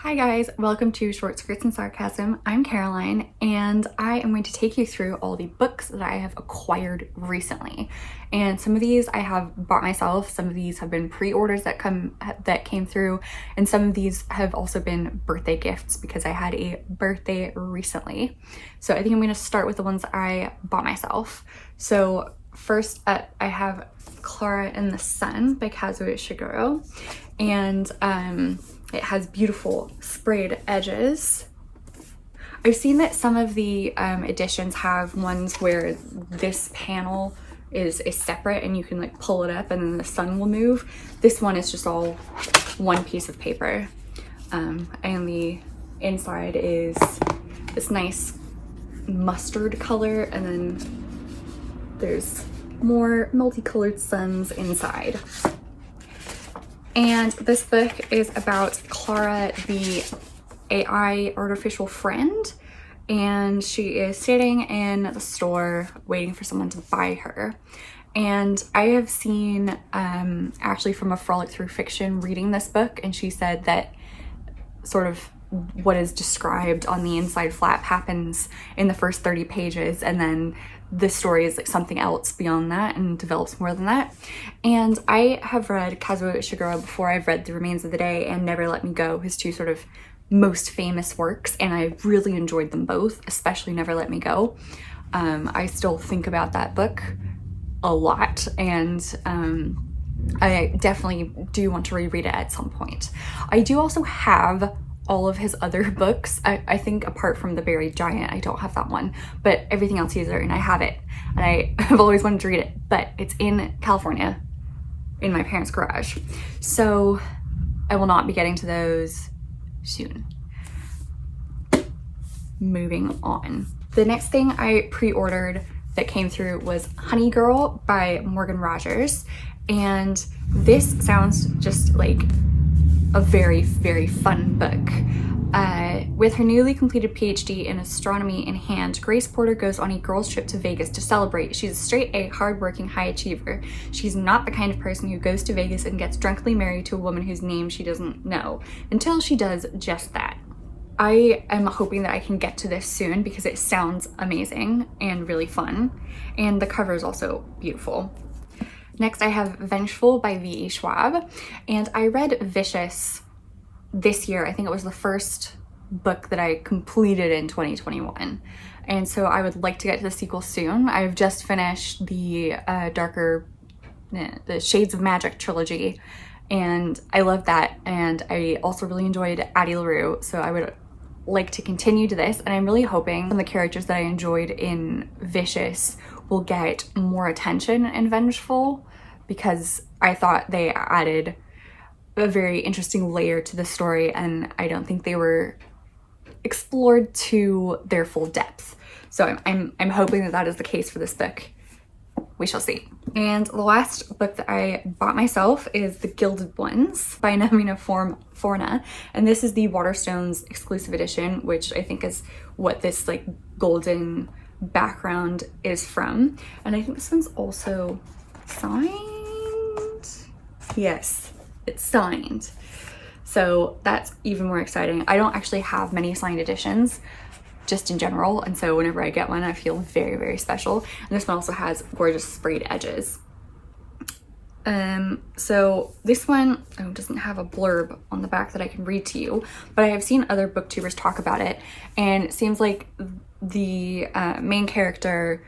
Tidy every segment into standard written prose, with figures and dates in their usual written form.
Hi guys, welcome to Short Skirts and Sarcasm. I'm Caroline and I am going to take you through all the books that I have acquired recently. And some of these I have bought myself, some of these have been pre-orders that came through, and some of these have also been birthday gifts because I had a birthday recently. So I think I'm going to start with the ones I bought myself. So first up I have Clara and the Sun by Kazuo Ishiguro, and it has beautiful sprayed edges. I've seen that some of the editions have ones where this panel is separate and you can like pull it up and then the sun will move. This one is just all one piece of paper. And the inside is this nice mustard color, and then there's more multicolored suns inside. And this book is about Clara, the AI artificial friend, and she is sitting in the store waiting for someone to buy her. And I have seen actually from a Frolic Through Fiction reading this book, and she said that sort of what is described on the inside flap happens in the first 30 pages, and then the story is like something else beyond that and develops more than that. And I have read Kazuo Ishiguro before. I've read The Remains of the Day and Never Let Me Go, his two sort of most famous works, and I really enjoyed them both, especially Never Let Me Go. I still think about that book a lot, and I definitely do want to reread it at some point. I do also have all of his other books. I think apart from The Buried Giant, I don't have that one, but everything else he's written, I have it. And I have always wanted to read it, but it's in California in my parents' garage. So I will not be getting to those soon. Moving on. The next thing I pre-ordered that came through was Honey Girl by Morgan Rogers. And this sounds just like a very, very fun book. With her newly completed PhD in astronomy in hand, Grace Porter goes on a girls' trip to Vegas to celebrate. She's a straight-A, hard-working high achiever. She's not the kind of person who goes to Vegas and gets drunkenly married to a woman whose name she doesn't know, until she does just that. I am hoping that I can get to this soon because it sounds amazing and really fun, and the cover is also beautiful. Next, I have Vengeful by V.E. Schwab, and I read Vicious this year. I think it was the first book that I completed in 2021, and so I would like to get to the sequel soon. I've just finished the the Shades of Magic trilogy, and I love that, and I also really enjoyed Addie LaRue, so I would like to continue to this, and I'm really hoping the characters that I enjoyed in Vicious will get more attention in Vengeful, because I thought they added a very interesting layer to the story, and I don't think they were explored to their full depth. So I'm hoping that is the case for this book. We shall see. And the last book that I bought myself is The Gilded Ones by Namina Forna, and this is the Waterstones exclusive edition, which I think is what this like golden background is from. And I think this one's also signed. Yes, it's signed. So that's even more exciting. I don't actually have many signed editions just in general, and so whenever I get one I feel very, very special. And this one also has gorgeous sprayed edges. So this one doesn't have a blurb on the back that I can read to you, but I have seen other booktubers talk about it, and it seems like the main character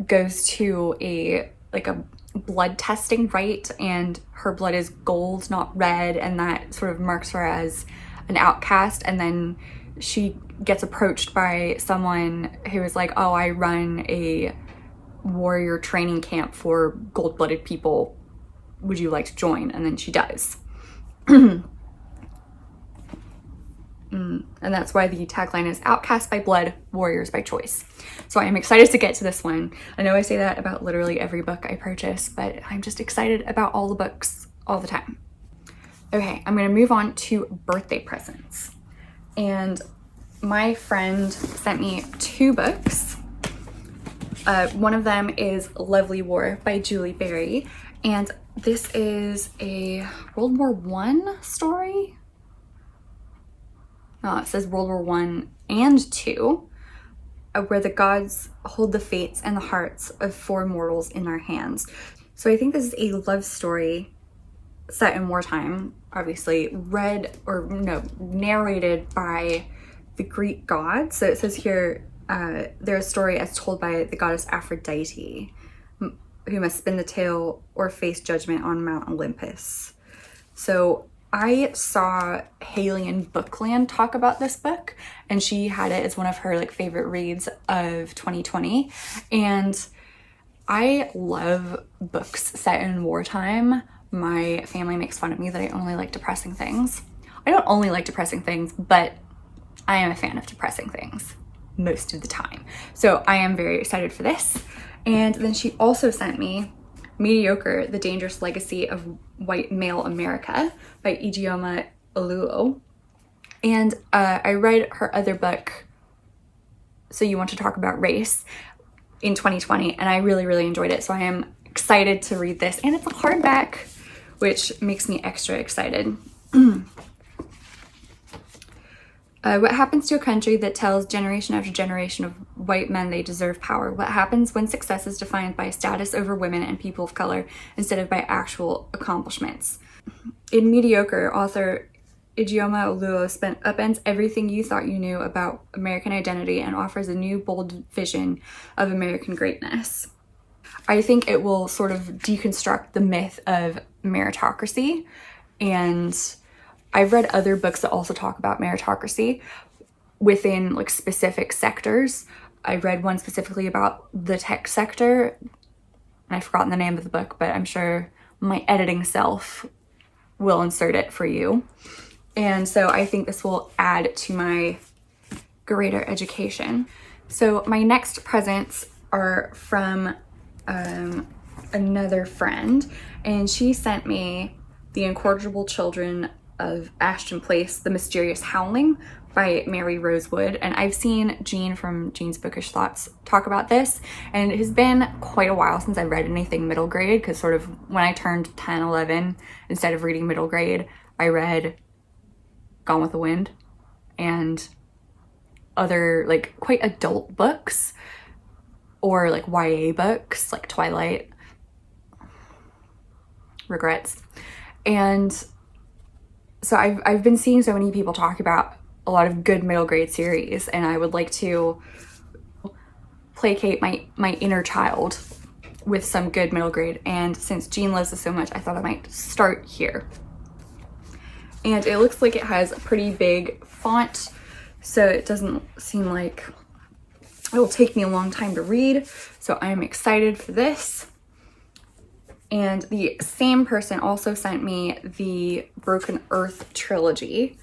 goes to a blood testing rite, and her blood is gold, not red, and that sort of marks her as an outcast. And then she gets approached by someone who is like, oh, I run a warrior training camp for gold-blooded people, would you like to join? And then she does. And that's why the tagline is Outcast by Blood, Warriors by Choice. So I am excited to get to this one. I know I say that about literally every book I purchase, but I'm just excited about all the books all the time. Okay, I'm gonna move on to birthday presents. And my friend sent me two books. One of them is Lovely War by Julie Berry, and this is a World War I story. it says World War One and Two, where the gods hold the fates and the hearts of four mortals in their hands. So I think this is a love story set in wartime, obviously, narrated by the Greek gods. So it says here, their story as told by the goddess Aphrodite, who must spin the tale or face judgment on Mount Olympus. So I saw Haley in Bookland talk about this book, and she had it as one of her favorite reads of 2020. And I love books set in wartime. My family makes fun of me that I only like depressing things. I don't only like depressing things, but I am a fan of depressing things most of the time. So I am very excited for this. And then she also sent me Mediocre, The Dangerous Legacy of White Male America by Ijeoma Oluo. And I read her other book, So You Want to Talk About Race, in 2020, and I really, really enjoyed it. So I am excited to read this, and it's a hardback, which makes me extra excited. What happens to a country that tells generation after generation of white men they deserve power? What happens when success is defined by status over women and people of color instead of by actual accomplishments? In Mediocre, author Ijeoma Oluo upends everything you thought you knew about American identity and offers a new, bold vision of American greatness. I think it will sort of deconstruct the myth of meritocracy, and I've read other books that also talk about meritocracy within specific sectors. I read one specifically about the tech sector, and I've forgotten the name of the book, but I'm sure my editing self will insert it for you. And so I think this will add to my greater education. So my next presents are from another friend, and she sent me The Incorrigible Children of Ashton Place, The Mysterious Howling by Mary Rosewood. And I've seen Jean from Jean's Bookish Thoughts talk about this, and it has been quite a while since I read anything middle grade, because sort of when I turned 10, 11, instead of reading middle grade, I read Gone with the Wind and other quite adult books, or YA books like Twilight. Regrets. And so I've been seeing so many people talk about a lot of good middle grade series, and I would like to placate my inner child with some good middle grade. And since Jean loves this so much, I thought I might start here. And it looks like it has a pretty big font, so it doesn't seem like it will take me a long time to read. So I'm excited for this. And the same person also sent me the Broken Earth Trilogy,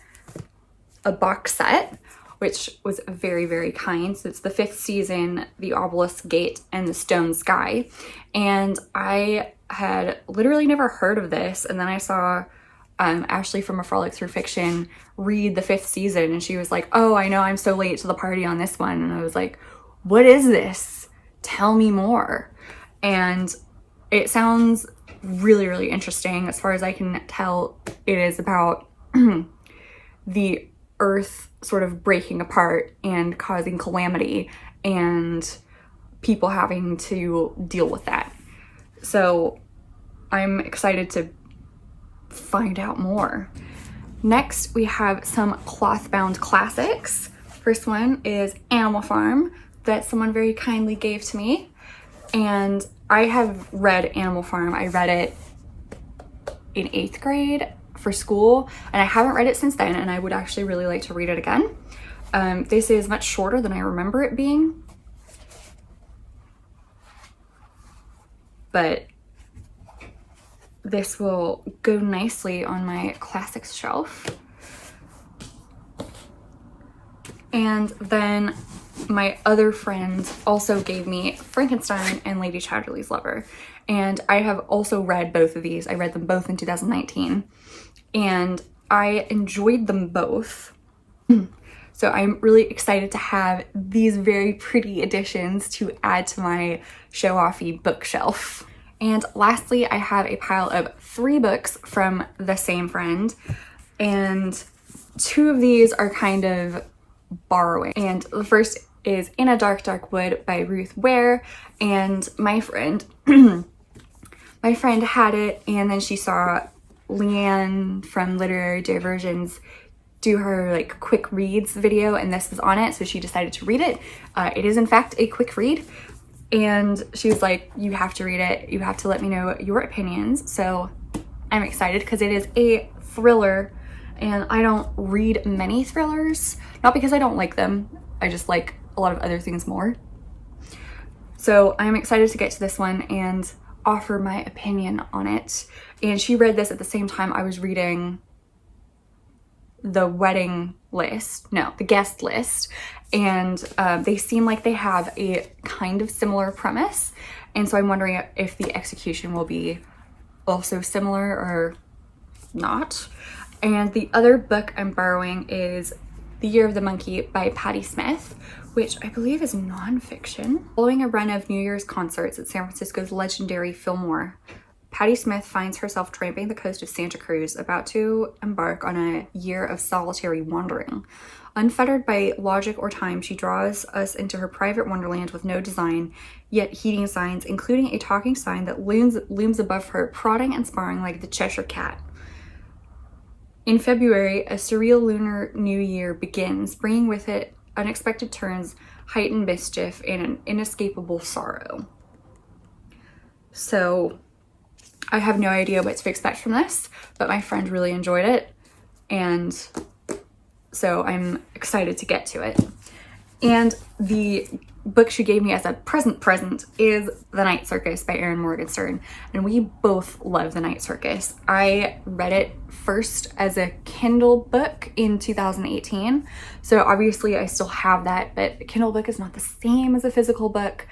a box set, which was very, very kind. So it's the 5th season, The Obelisk Gate, and The Stone Sky. And I had literally never heard of this. And then I saw Ashley from A Frolic Through Fiction read the 5th season, and she was like, oh, I know I'm so late to the party on this one. And I was like, what is this? Tell me more. And it sounds really, really interesting. As far as I can tell, it is about the earth sort of breaking apart and causing calamity, and people having to deal with that. So I'm excited to find out more. Next, we have some Clothbound Classics. First one is Animal Farm, that someone very kindly gave to me. And I have read Animal Farm. I read it in 8th grade for school, and I haven't read it since then, and I would actually really like to read it again. They say it's much shorter than I remember it being, but this will go nicely on my classics shelf. And then my other friend also gave me Frankenstein and Lady Chatterley's Lover. And I have also read both of these. I read them both in 2019. And I enjoyed them both. So I'm really excited to have these very pretty additions to add to my show-offy bookshelf. And lastly, I have a pile of 3 books from the same friend. And two of these are kind of borrowing, and the first is In a Dark Dark Wood by Ruth Ware, and my friend my friend had it, and then she saw Leanne from Literary Diversions do her like quick reads video, and this was on it, so she decided to read it. It is in fact a quick read, and she was like, you have to read it, you have to let me know your opinions. So I'm excited because it is a thriller, and I don't read many thrillers, not because I don't like them, I just like a lot of other things more. So I'm excited to get to this one and offer my opinion on it. And she read this at the same time I was reading the guest list, and they seem like they have a kind of similar premise, and so I'm wondering if the execution will be also similar or not. And the other book I'm borrowing is The Year of the Monkey by Patti Smith, which I believe is nonfiction. Following a run of New Year's concerts at San Francisco's legendary Fillmore, Patti Smith finds herself tramping the coast of Santa Cruz, about to embark on a year of solitary wandering. Unfettered by logic or time, she draws us into her private wonderland with no design, yet heeding signs, including a talking sign that looms above her, prodding and sparring like the Cheshire Cat. In February, a surreal lunar new year begins, bringing with it unexpected turns, heightened mischief, and an inescapable sorrow. So I have no idea what to expect from this, but my friend really enjoyed it, and so I'm excited to get to it. And the book she gave me as a present is The Night Circus by Erin Morgenstern, and we both love The Night Circus. I read it first as a Kindle book in 2018, so obviously I still have that, but a Kindle book is not the same as a physical book,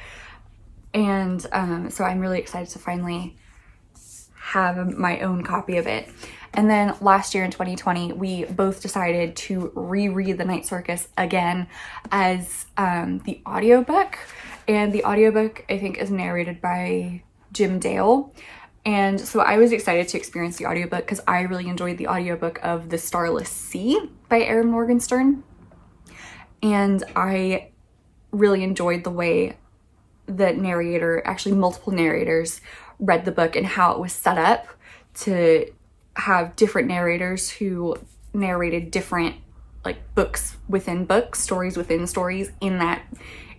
and so I'm really excited to finally have my own copy of it. And then last year in 2020, we both decided to reread The Night Circus again as the audiobook. And the audiobook, I think, is narrated by Jim Dale. And so I was excited to experience the audiobook because I really enjoyed the audiobook of The Starless Sea by Erin Morgenstern. And I really enjoyed the way the narrator, actually multiple narrators, read the book and how it was set up to have different narrators who narrated different like books within books, stories within stories in that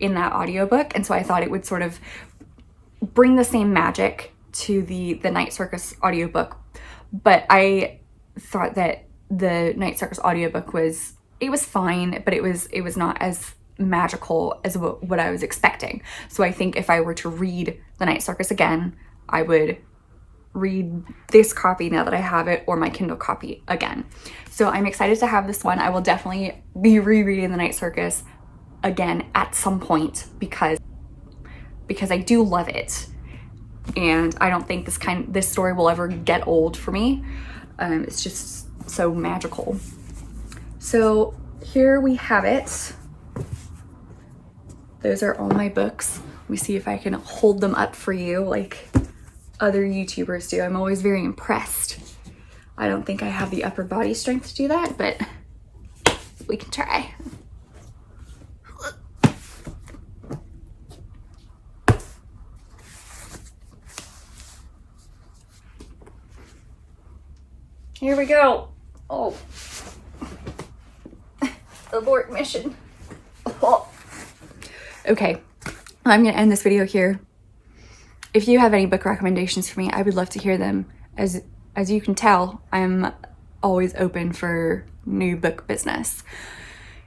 audiobook. And so I thought it would sort of bring the same magic to the Night Circus audiobook. But I thought that the Night Circus audiobook was fine, but it was not as magical as what I was expecting. So I think if I were to read The Night Circus again, I would read this copy now that I have it, or my Kindle copy again. So I'm excited to have this one. I will definitely be rereading The Night Circus again at some point because I do love it, and I don't think this story will ever get old for me. It's just so magical. So here we have it. Those are all my books. Let me see if I can hold them up for you like other YouTubers do. I'm always very impressed. I don't think I have the upper body strength to do that, but we can try. Here we go. Oh. Abort mission. Oh. Okay, I'm gonna end this video here. If you have any book recommendations for me, I would love to hear them. As you can tell, I'm always open for new book business.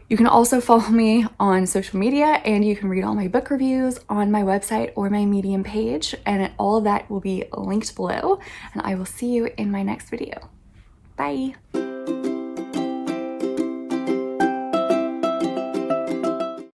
You can also follow me on social media, and you can read all my book reviews on my website or my Medium page, and all of that will be linked below, and I will see you in my next video. Bye.